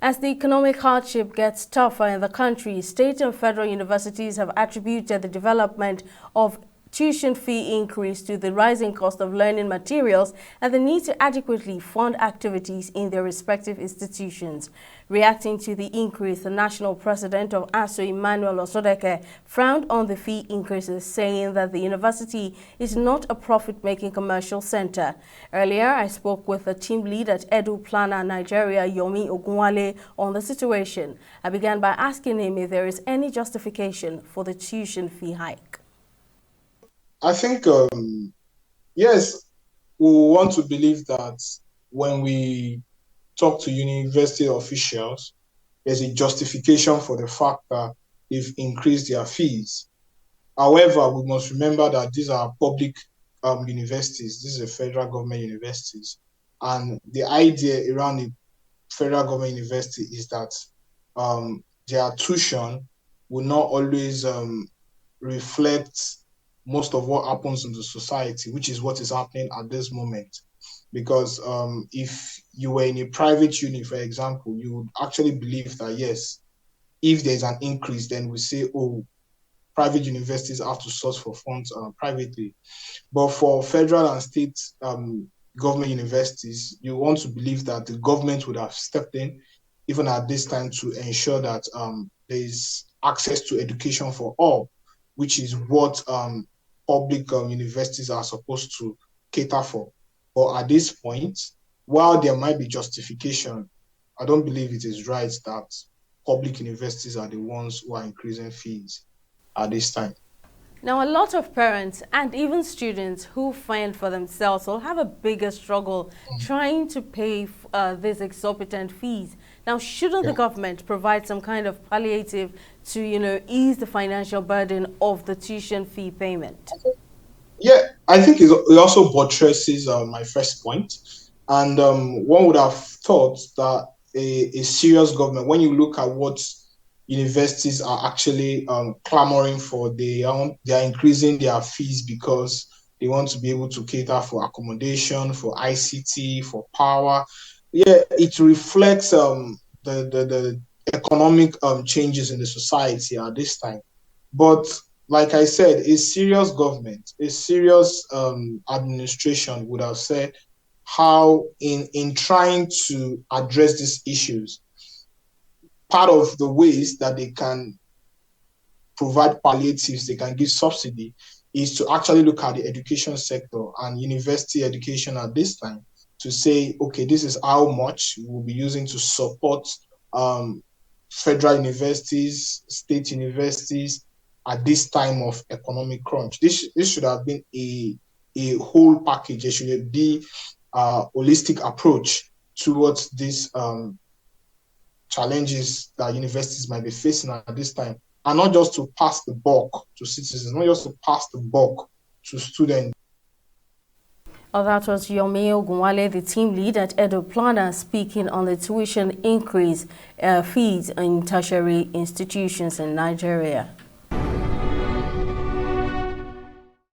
As the economic hardship gets tougher in the country, state and federal universities have attributed the development of tuition fee increase to the rising cost of learning materials and the need to adequately fund activities in their respective institutions. Reacting to the increase, the national president of ASU, Emmanuel Osodeke, frowned on the fee increases, saying that the university is not a profit-making commercial center. Earlier, I spoke with the team lead at Edu Planner Nigeria, Ogunwale, on the situation. I began by asking him if there is any justification for the tuition fee hike. I think, yes, we want to believe that when we talk to university officials, there's a justification for the fact that they've increased their fees. However, we must remember that these are public universities. These are federal government universities. And the idea around the federal government university is that their tuition will not always reflect most of what happens in the society, which is what is happening at this moment. Because if you were in a private uni, for example, you would actually believe that, yes, if there's an increase, then we say, oh, private universities have to source for funds privately. But for federal and state government universities, you want to believe that the government would have stepped in, even at this time, to ensure that there is access to education for all, which is what public universities are supposed to cater for. But at this point, while there might be justification, I don't believe it is right that public universities are the ones who are increasing fees at this time. Now, a lot of parents and even students who fend for themselves will have a bigger struggle trying to pay these exorbitant fees. Now, shouldn't the government provide some kind of palliative to, ease the financial burden of the tuition fee payment? Yeah, I think it also buttresses my first point. And one would have thought that a serious government, when you look at what universities are actually clamoring for, they are increasing their fees because they want to be able to cater for accommodation, for ICT, for power. Yeah, it reflects the economic changes in the society at this time. But like I said, a serious government, a serious administration would have said how in trying to address these issues, part of the ways that they can provide palliatives, they can give subsidy, is to actually look at the education sector and university education at this time to say, okay, this is how much we'll be using to support federal universities, state universities at this time of economic crunch. This should have been a whole package. There should be a holistic approach towards these challenges that universities might be facing at this time, and not just to pass the buck to citizens, not just to pass the buck to students. Oh, that was Ogunwale, the team lead at Edu Planner, speaking on the tuition increase fees in tertiary institutions in Nigeria.